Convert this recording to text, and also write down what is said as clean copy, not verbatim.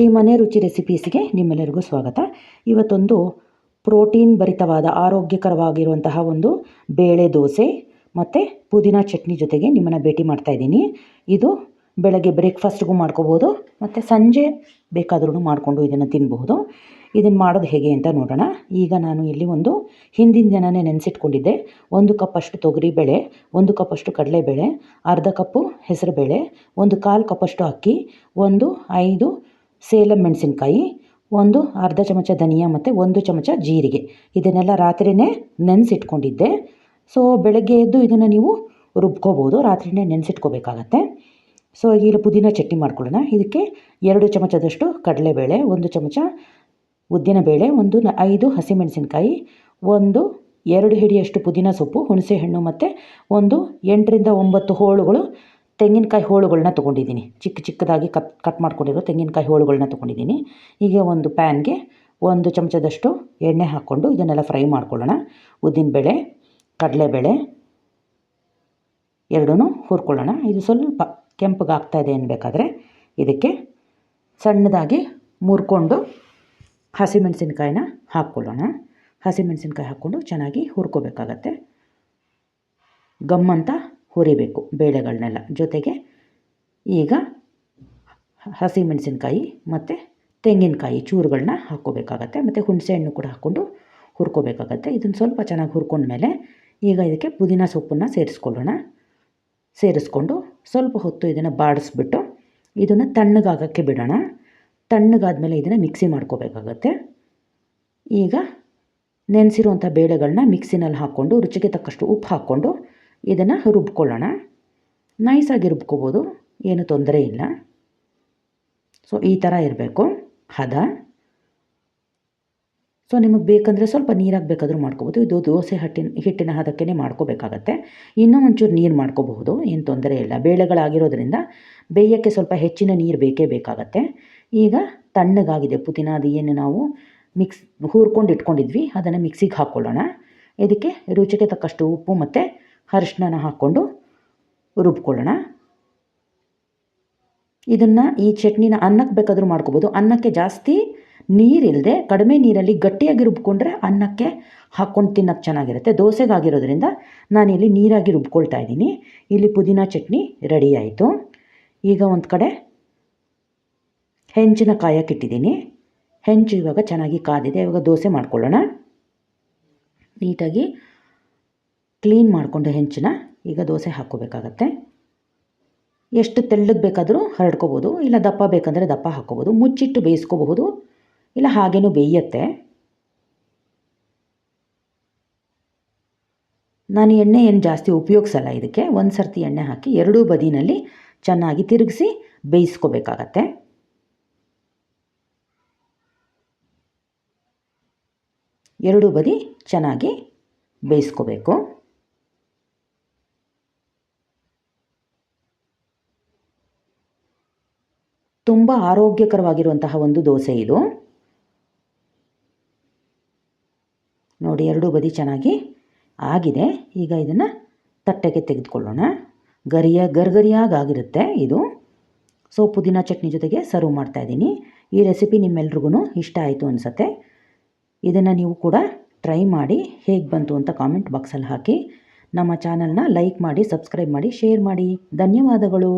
ಶ್ರೀಮನೆ ರುಚಿ ರೆಸಿಪೀಸ್ಗೆ ನಿಮ್ಮೆಲ್ಲರಿಗೂ ಸ್ವಾಗತ. ಇವತ್ತೊಂದು ಪ್ರೋಟೀನ್ ಭರಿತವಾದ ಆರೋಗ್ಯಕರವಾಗಿರುವಂತಹ ಒಂದು ಬೇಳೆ ದೋಸೆ ಮತ್ತು ಪುದೀನ ಚಟ್ನಿ ಜೊತೆಗೆ ನಿಮ್ಮನ್ನು ಭೇಟಿ ಮಾಡ್ತಾ ಇದ್ದೀನಿ. ಇದು ಬೆಳಗ್ಗೆ ಬ್ರೇಕ್ಫಾಸ್ಟ್ಗೂ ಮಾಡ್ಕೋಬೋದು ಮತ್ತು ಸಂಜೆ ಬೇಕಾದ್ರೂ ಮಾಡಿಕೊಂಡು ಇದನ್ನು ತಿನ್ನಬಹುದು. ಇದನ್ನು ಮಾಡೋದು ಹೇಗೆ ಅಂತ ನೋಡೋಣ. ಈಗ ನಾನು ಇಲ್ಲಿ ಒಂದು ಹಿಂದಿನ ದಿನವೇ ನೆನೆಸಿಟ್ಕೊಂಡಿದ್ದೆ. 1 ಕಪ್ಪಷ್ಟು ತೊಗರಿಬೇಳೆ, 1 ಕಪ್ಪಷ್ಟು ಕಡಲೆಬೇಳೆ, ಅರ್ಧ ಕಪ್ಪು ಹೆಸರುಬೇಳೆ, 1/4 ಕಪ್ಪಷ್ಟು ಅಕ್ಕಿ, 5 ಸೇಲಂ ಮೆಣಸಿನ್ಕಾಯಿ, ಅರ್ಧ ಚಮಚ ಧನಿಯಾ ಮತ್ತು 1 ಚಮಚ ಜೀರಿಗೆ. ಇದನ್ನೆಲ್ಲ ರಾತ್ರಿಯೇ ನೆನೆಸಿಟ್ಕೊಂಡಿದ್ದೆ. ಸೊ ಬೆಳಗ್ಗೆ ಎದ್ದು ಇದನ್ನು ನೀವು ರುಬ್ಕೋಬೋದು, ರಾತ್ರಿಯೇ ನೆನೆಸಿಟ್ಕೋಬೇಕಾಗತ್ತೆ. ಸೊ ಈಗ ಪುದೀನ ಚಟ್ನಿ ಮಾಡ್ಕೊಳ್ಳೋಣ. ಇದಕ್ಕೆ 2 ಚಮಚದಷ್ಟು ಕಡಲೆಬೇಳೆ, 1 ಚಮಚ ಉದ್ದಿನಬೇಳೆ, 5 ಹಸಿಮೆಣಸಿನ್ಕಾಯಿ, 2 ಹಿಡಿಯಷ್ಟು ಪುದೀನ ಸೊಪ್ಪು, ಹುಣಸೆಹಣ್ಣು ಮತ್ತು 8 ರಿಂದ 9 ಹೋಳುಗಳು ತೆಂಗಿನಕಾಯಿ ಹೋಳುಗಳನ್ನ ತೊಗೊಂಡಿದ್ದೀನಿ. ಚಿಕ್ಕದಾಗಿ ಕಟ್ ಮಾಡ್ಕೊಂಡಿರೋ ತೆಂಗಿನಕಾಯಿ ಹೋಳುಗಳನ್ನ ತೊಗೊಂಡಿದ್ದೀನಿ. ಈಗ ಒಂದು ಪ್ಯಾನ್ಗೆ 1 ಚಮಚದಷ್ಟು ಎಣ್ಣೆ ಹಾಕ್ಕೊಂಡು ಇದನ್ನೆಲ್ಲ ಫ್ರೈ ಮಾಡ್ಕೊಳ್ಳೋಣ. ಉದ್ದಿನಬೇಳೆ, ಕಡಲೆಬೇಳೆ ಎರಡೂ ಹುರ್ಕೊಳ್ಳೋಣ. ಇದು ಸ್ವಲ್ಪ ಕೆಂಪಗಾಗ್ತಾಯಿದೆ ಅನ್ನಬೇಕಾದ್ರೆ ಇದಕ್ಕೆ ಸಣ್ಣದಾಗಿ ಮುರ್ಕೊಂಡು ಹಸಿಮೆಣಸಿನ್ಕಾಯಿನ ಹಾಕ್ಕೊಳ್ಳೋಣ. ಹಸಿಮೆಣಸಿನ್ಕಾಯಿ ಹಾಕ್ಕೊಂಡು ಚೆನ್ನಾಗಿ ಹುರ್ಕೋಬೇಕಾಗತ್ತೆ. ಗಮ್ಮಂತ ಹುರಿಬೇಕು ಬೇಳೆಗಳನ್ನೆಲ್ಲ. ಜೊತೆಗೆ ಈಗ ಹಸಿಮೆಣಸಿನ್ಕಾಯಿ ಮತ್ತು ತೆಂಗಿನಕಾಯಿ ಚೂರುಗಳನ್ನ ಹಾಕ್ಕೋಬೇಕಾಗತ್ತೆ. ಮತ್ತು ಹುಣಸೆಹಣ್ಣು ಕೂಡ ಹಾಕ್ಕೊಂಡು ಹುರ್ಕೋಬೇಕಾಗತ್ತೆ. ಇದನ್ನು ಸ್ವಲ್ಪ ಚೆನ್ನಾಗಿ ಹುರ್ಕೊಂಡ್ಮೇಲೆ ಈಗ ಇದಕ್ಕೆ ಪುದೀನ ಸೊಪ್ಪನ್ನು ಸೇರಿಸ್ಕೊಂಡು ಸ್ವಲ್ಪ ಹೊತ್ತು ಇದನ್ನು ಬಾಡಿಸ್ಬಿಟ್ಟು ಇದನ್ನು ತಣ್ಣಗಾಗೋಕ್ಕೆ ಬಿಡೋಣ. ತಣ್ಣಗಾದ್ಮೇಲೆ ಇದನ್ನು ಮಿಕ್ಸಿ ಮಾಡ್ಕೋಬೇಕಾಗತ್ತೆ. ಈಗ ನೆನೆಸಿರುವಂಥ ಬೇಳೆಗಳನ್ನ ಮಿಕ್ಸಿನಲ್ಲಿ ಹಾಕ್ಕೊಂಡು ರುಚಿಗೆ ತಕ್ಕಷ್ಟು ಉಪ್ಪು ಹಾಕ್ಕೊಂಡು ಇದನ್ನು ರುಬ್ಕೊಳ್ಳೋಣ. ನೈಸಾಗಿ ರುಬ್ಕೋಬೋದು, ಏನು ತೊಂದರೆ ಇಲ್ಲ. ಸೊ ಈ ಥರ ಇರಬೇಕು ಹದ. ಸೊ ನಿಮಗೆ ಬೇಕಂದರೆ ಸ್ವಲ್ಪ ನೀರಾಗಿ ಬೇಕಾದರೂ ಮಾಡ್ಕೋಬೋದು. ಇದು ದೋಸೆ ಹಿಟ್ಟಿನ ಹದಕ್ಕೇ ಮಾಡ್ಕೋಬೇಕಾಗತ್ತೆ. ಇನ್ನೂ ಒಂಚೂರು ನೀರು ಮಾಡ್ಕೋಬಹುದು, ಏನು ತೊಂದರೆ ಇಲ್ಲ. ಬೇಳೆಗಳಾಗಿರೋದ್ರಿಂದ ಬೇಯೋಕ್ಕೆ ಸ್ವಲ್ಪ ಹೆಚ್ಚಿನ ನೀರು ಬೇಕೇ ಬೇಕಾಗತ್ತೆ. ಈಗ ತಣ್ಣಗಾಗಿದೆ ಪುದೀನ, ಏನು ನಾವು ಹುರ್ಕೊಂಡು ಇಟ್ಕೊಂಡಿದ್ವಿ ಅದನ್ನು ಮಿಕ್ಸಿಗೆ ಹಾಕ್ಕೊಳ್ಳೋಣ. ಇದಕ್ಕೆ ರುಚಿಗೆ ತಕ್ಕಷ್ಟು ಉಪ್ಪು ಮತ್ತು ಅರಿಶಿನ ಹಾಕ್ಕೊಂಡು ರುಬ್ಕೊಳ್ಳೋಣ. ಇದನ್ನು ಈ ಚಟ್ನಿನ ಅನ್ನಕ್ಕೆ ಬೇಕಾದರೂ ಮಾಡ್ಕೋಬೋದು. ಅನ್ನಕ್ಕೆ ಜಾಸ್ತಿ ನೀರಿಲ್ಲದೆ ಕಡಿಮೆ ನೀರಲ್ಲಿ ಗಟ್ಟಿಯಾಗಿ ರುಬ್ಕೊಂಡ್ರೆ ಅನ್ನಕ್ಕೆ ಹಾಕ್ಕೊಂಡು ತಿನ್ನೋಕ್ಕೆ ಚೆನ್ನಾಗಿರುತ್ತೆ. ದೋಸೆಗಾಗಿರೋದ್ರಿಂದ ನಾನಿಲ್ಲಿ ನೀರಾಗಿ ರುಬ್ಕೊಳ್ತಾ ಇದ್ದೀನಿ. ಇಲ್ಲಿ ಪುದೀನ ಚಟ್ನಿ ರೆಡಿ ಆಯಿತು. ಈಗ ಒಂದು ಕಡೆ ಹೆಂಚಿನ ಕಾಯಕ್ಕಿಟ್ಟಿದ್ದೀನಿ. ಹೆಂಚು ಇವಾಗ ಚೆನ್ನಾಗಿ ಕಾದಿದೆ. ಇವಾಗ ದೋಸೆ ಮಾಡ್ಕೊಳ್ಳೋಣ. ನೀಟಾಗಿ ಕ್ಲೀನ್ ಮಾಡಿಕೊಂಡು ಹೆಂಚನ್ನ ಈಗ ದೋಸೆ ಹಾಕ್ಕೋಬೇಕಾಗತ್ತೆ. ಎಷ್ಟು ತೆಳ್ಳಗೆ ಬೇಕಾದರೂ ಹರಡ್ಕೋಬೋದು, ಇಲ್ಲ ದಪ್ಪ ಬೇಕಂದರೆ ದಪ್ಪ ಹಾಕ್ಕೋಬೋದು. ಮುಚ್ಚಿಟ್ಟು ಬೇಯಿಸ್ಕೋಬಹುದು, ಇಲ್ಲ ಹಾಗೇನೂ ಬೇಯುತ್ತೆ. ನಾನು ಎಣ್ಣೆ ಏನು ಜಾಸ್ತಿ ಉಪಯೋಗಿಸಲ್ಲ ಇದಕ್ಕೆ. ಒಂದು ಸರ್ತಿ ಎಣ್ಣೆ ಹಾಕಿ ಎರಡೂ ಬದಿನಲ್ಲಿ ಚೆನ್ನಾಗಿ ತಿರುಗಿಸಿ ಬೇಯಿಸ್ಕೋಬೇಕಾಗತ್ತೆ. ಎರಡೂ ಬದಿ ಚೆನ್ನಾಗಿ ಬೇಯಿಸ್ಕೋಬೇಕು. ತುಂಬ ಆರೋಗ್ಯಕರವಾಗಿರುವಂತಹ ಒಂದು ದೋಸೆ ಇದು. ನೋಡಿ, ಎರಡೂ ಬದಿ ಚೆನ್ನಾಗಿ ಆಗಿದೆ. ಈಗ ಇದನ್ನು ತಟ್ಟೆಗೆ ತೆಗೆದುಕೊಳ್ಳೋಣ. ಗರಿಯಾಗಿರುತ್ತೆ ಇದು. ಸೊ ಪುದೀನ ಚಟ್ನಿ ಜೊತೆಗೆ ಸರ್ವ್ ಮಾಡ್ತಾಯಿದ್ದೀನಿ. ಈ ರೆಸಿಪಿ ನಿಮ್ಮೆಲ್ರಿಗೂ ಇಷ್ಟ ಆಯಿತು ಅನಿಸುತ್ತೆ. ಇದನ್ನು ನೀವು ಕೂಡ ಟ್ರೈ ಮಾಡಿ ಹೇಗೆ ಬಂತು ಅಂತ ಕಾಮೆಂಟ್ ಬಾಕ್ಸಲ್ಲಿ ಹಾಕಿ. ನಮ್ಮ ಚಾನಲ್ನ ಲೈಕ್ ಮಾಡಿ, ಸಬ್ಸ್ಕ್ರೈಬ್ ಮಾಡಿ, ಶೇರ್ ಮಾಡಿ. ಧನ್ಯವಾದಗಳು.